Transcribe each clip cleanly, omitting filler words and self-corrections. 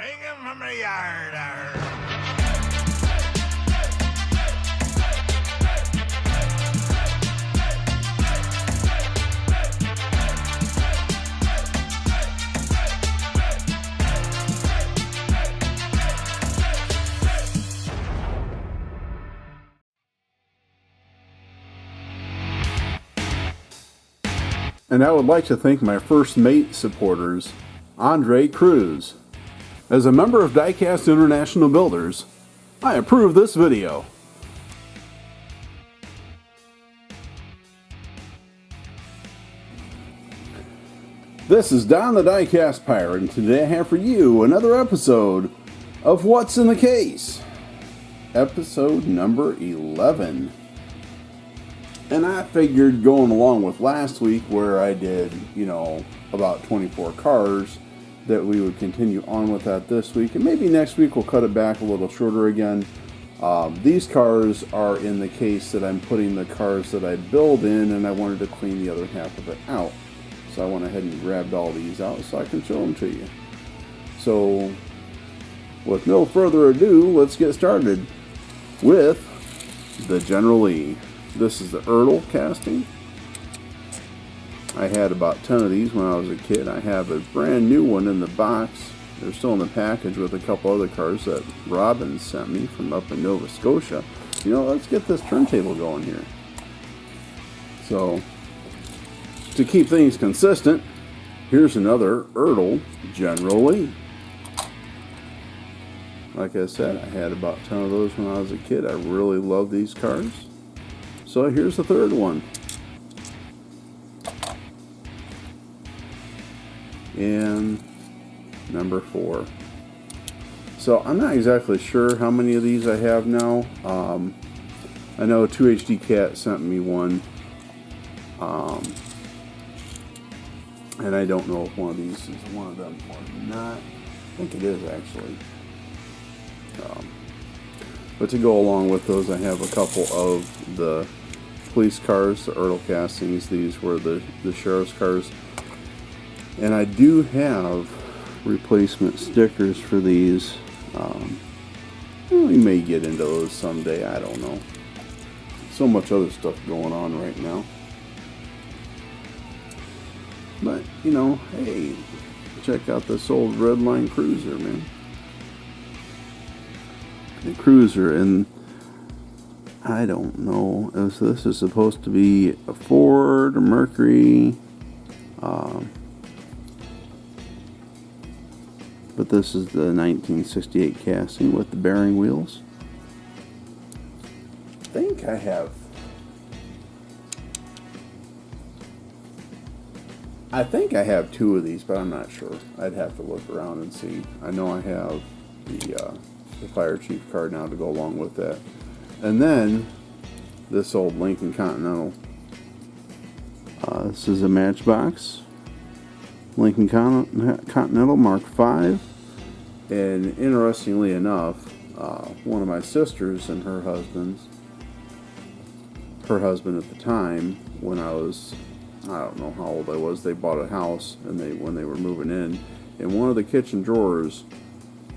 Bring him from the yard. And I would like to thank my first mate supporters, Andre Cruz. As a member of Diecast International Builders, I approve this video. This is Don the Diecast Pirate, and today I have for you another episode of What's in the Case. Episode number 11. And I figured going along with last week where I did, about 24 cars, that we would continue on with that this week. And maybe next week we'll cut it back a little shorter again. These cars are in the case that I'm putting the cars that I build in, and I wanted to clean the other half of it out. So I went ahead and grabbed all these out so I can show them to you. So with no further ado, let's get started with the General Lee. This is the Erdl casting. I had about 10 of these when I was a kid. I have a brand new one in the box. They're still in the package with a couple other cars that Robin sent me from up in Nova Scotia. Let's get this turntable going here. So, to keep things consistent, here's another Erdl General Lee. Like I said, I had about 10 of those when I was a kid. I really love these cars. So here's the third one. And number 4. So I'm not exactly sure how many of these I have now. I know 2HD Cat sent me one. And I don't know if one of these is one of them or not. I think it is actually. But to go along with those, I have a couple of the police cars, the Erdl castings. These were the sheriff's cars. And I do have replacement stickers for these. We may get into those someday. I don't know. So much other stuff going on right now. But, hey, check out this old Redline Cruiser, man. The Cruiser, and I don't know if this is supposed to be a Ford or Mercury, but this is the 1968 casting with the bearing wheels. I think I have 2 of these, but I'm not sure. I'd have to look around and see. I know I have the fire chief car now to go along with that. And then this old Lincoln Continental. This is a Matchbox Lincoln Continental Mark V. And interestingly enough, one of my sisters and her husband at the time, when I don't know how old I was, they bought a house and when they were moving in, and one of the kitchen drawers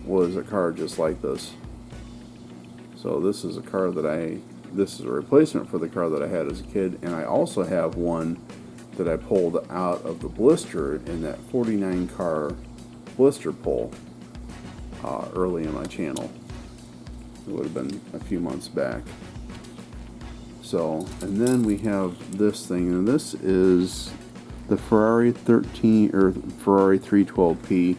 was a car just like this. So this is a car this is a replacement for the car that I had as a kid, and I also have one that I pulled out of the blister in that 49 car blister pull early in my channel. It would have been a few months back. So, and then we have this thing, and this is the Ferrari 312P.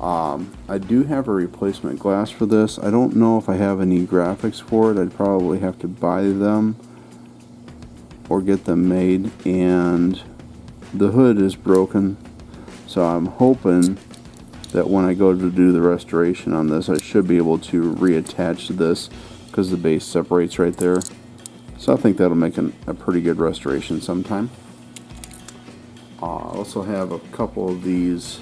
I do have a replacement glass for this. I don't know if I have any graphics for it. I'd probably have to buy them or get them made, and the hood is broken, so I'm hoping that when I go to do the restoration on this, I should be able to reattach this because the base separates right there. So I think that'll make a pretty good restoration sometime. I also have a couple of these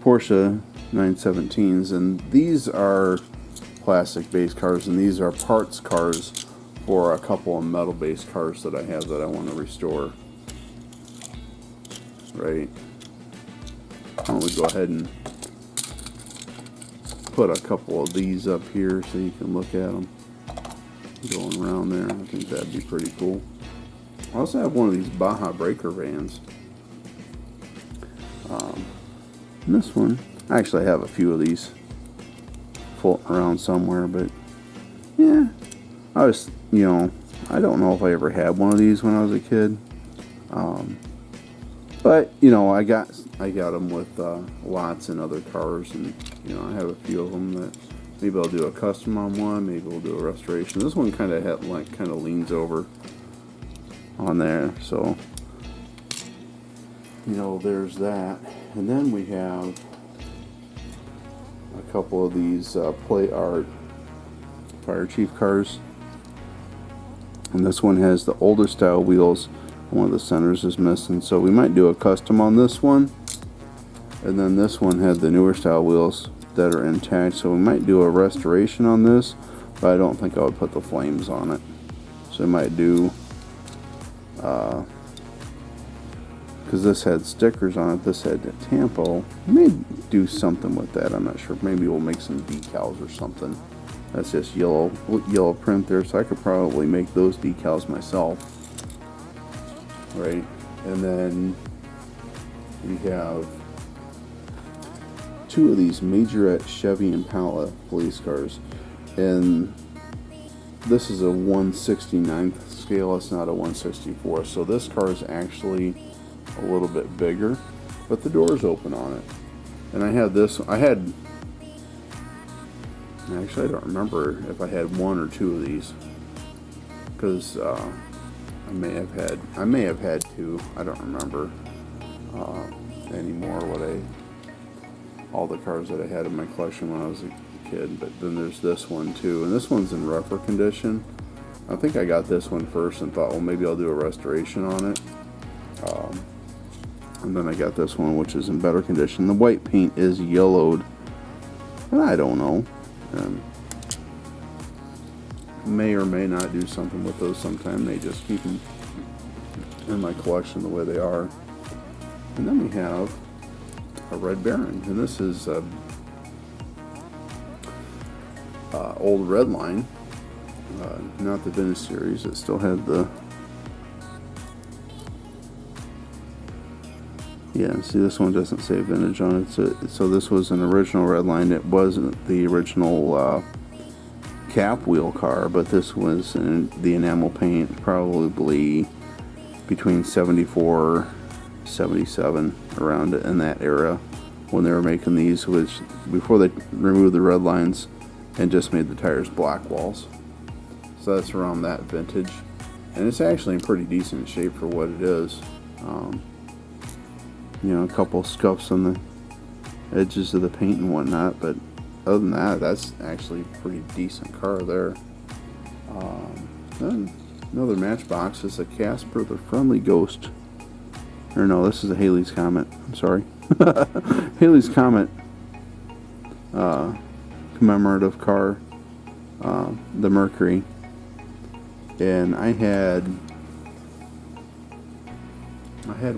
Porsche 917s, and these are plastic base cars, and these are parts cars for a couple of metal base cars that I have that I want to restore. Right. Why don't we go ahead and put a couple of these up here so you can look at them going around there. I think that'd be pretty cool. I also have one of these Baja breaker vans. And this one, I actually have a few of these floating around somewhere, but yeah, I was, I don't know if I ever had one of these when I was a kid. But I got them with lots and other cars, and I have a few of them that maybe I'll do a custom on one, maybe we'll do a restoration. This one kind of leans over on there, so there's that. And then we have a couple of these play art fire chief cars, and this one has the older style wheels. One of the centers is missing, so we might do a custom on this one. And then this one had the newer style wheels that are intact, so we might do a restoration on this, but I don't think I would put the flames on it. So I might do, because this had stickers on it, this had the Tampo. I may do something with that, I'm not sure. Maybe we'll make some decals or something. That's just yellow print there, so I could probably make those decals myself. Right, and then we have two of these majorette Chevy Impala police cars, and this is a 1/69th scale. It's not a 1/64, so this car is actually a little bit bigger, but the door's open on it. And I actually I don't remember if I had one or two of these, because I may have had two. I don't remember anymore all the cars that I had in my collection when I was a kid. But then there's this one too, and this one's in rougher condition. I think I got this one first and thought, well, maybe I'll do a restoration on it. And then I got this one, which is in better condition. The white paint is yellowed, and I don't know. May or may not do something with those sometime. May just keep them in my collection the way they are. And then we have a Red Baron, and this is old Redline, not the vintage series. It still had the see, this one doesn't say vintage on it. So this was an original Redline. It wasn't the original cap wheel car, but this was in the enamel paint, probably between 74, 77, around in that era when they were making these, which before they removed the red lines and just made the tires black walls. So that's around that vintage, and it's actually in pretty decent shape for what it is. A couple scuffs on the edges of the paint and whatnot, but other than that, that's actually a pretty decent car there. Then another Matchbox is a Casper, the Friendly Ghost. Or no, this is a Halley's Comet. I'm sorry. Halley's Comet commemorative car, the Mercury. And I had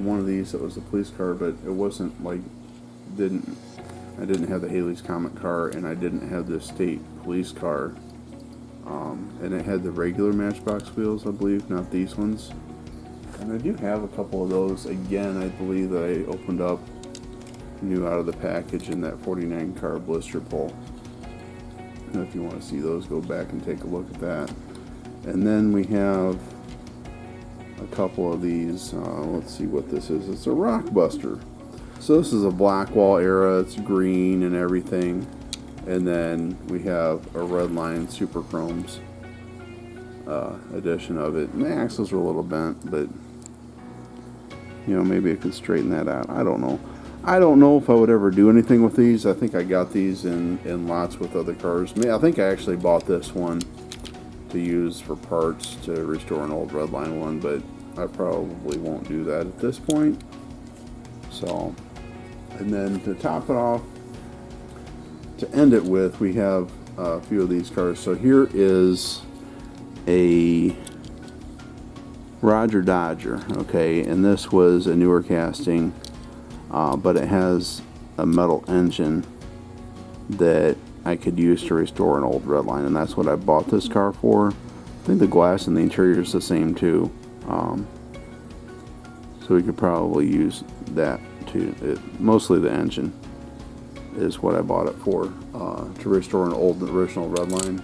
one of these that was a police car, but it wasn't like, I didn't have the Halley's Comet car, and I didn't have the state police car. And it had the regular Matchbox wheels, I believe, not these ones. And I do have a couple of those. Again, I believe that I opened up new out of the package in that 49 car blister pull. And if you want to see those, go back and take a look at that. And then we have a couple of these. Let's see what this is. It's a Rockbuster. So this is a Blackwall era. It's green and everything. And then we have a Redline Super Chromes edition of it. And the axles are a little bent, but maybe I could straighten that out. I don't know. I don't know if I would ever do anything with these. I think I got these in lots with other cars. I think I actually bought this one to use for parts to restore an old Redline one, but I probably won't do that at this point. So, and then to top it off, to end it with, we have a few of these cars. So here is a Roger Dodger, okay, and this was a newer casting. but it has a metal engine that I could use to restore an old Redline, and that's what I bought this car for. I think the glass in the interior is the same too, so we could probably use that too. Mostly the engine is what I bought it for, to restore an old original Redline.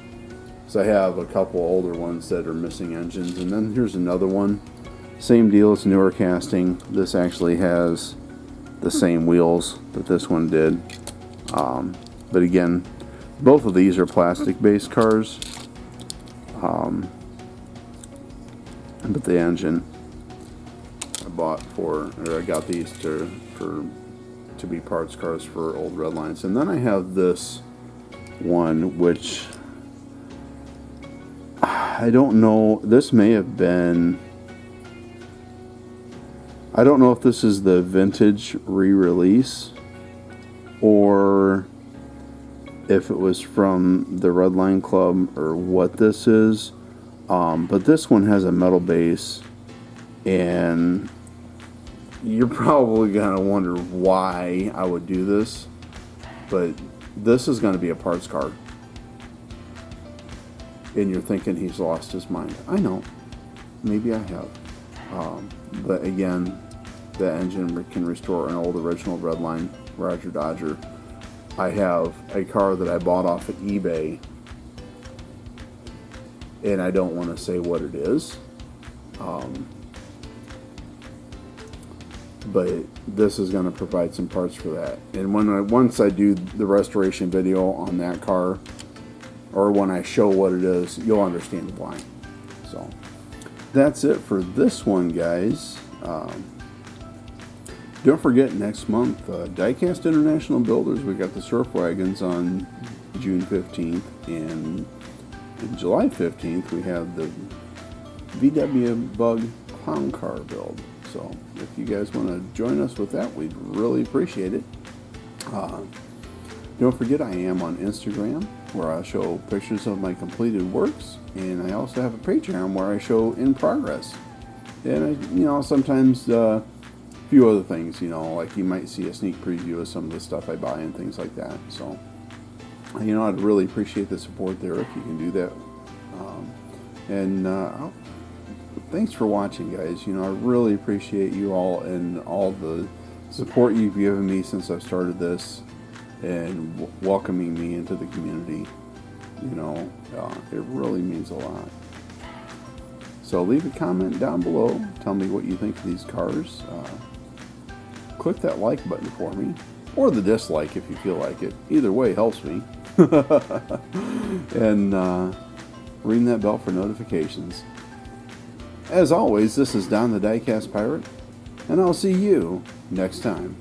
So I have a couple older ones that are missing engines, and then here's another one. Same deal, it's newer casting. This actually has the same wheels that this one did. But again, both of these are plastic-based cars. But the engine I got these to be parts cars for old Redlines. And then I have this one, which I don't know. This may have been. I don't know if this is the vintage re-release or if it was from the Redline Club or what this is. But this one has a metal base, and you're probably going to wonder why I would do this. But this is going to be a parts car. And you're thinking he's lost his mind. I know. Maybe I have. But again, the engine can restore an old original Redline Roger Dodger. I have a car that I bought off of eBay, and I don't want to say what it is. But this is going to provide some parts for that. And once I do the restoration video on that car, or when I show what it is, you'll understand why. So that's it for this one, guys. Don't forget, next month, Diecast International Builders, we got the surf wagons on June 15th, and on July 15th we have the VW Bug clown car build. So if you guys want to join us with that, we'd really appreciate it. Don't forget, I am on Instagram, where I show pictures of my completed works, and I also have a Patreon where I show in progress. And I, sometimes a few other things, like you might see a sneak preview of some of the stuff I buy and things like that. So, I'd really appreciate the support there if you can do that. Thanks for watching, guys. I really appreciate you all and all the support you've given me since I've started this, and welcoming me into the community. It really means a lot. So leave a comment down below. Tell me what you think of these cars. Click that like button for me, or the dislike if you feel like it. Either way helps me. And ring that bell for notifications. As always, this is Don the Diecast Pirate, and I'll see you next time.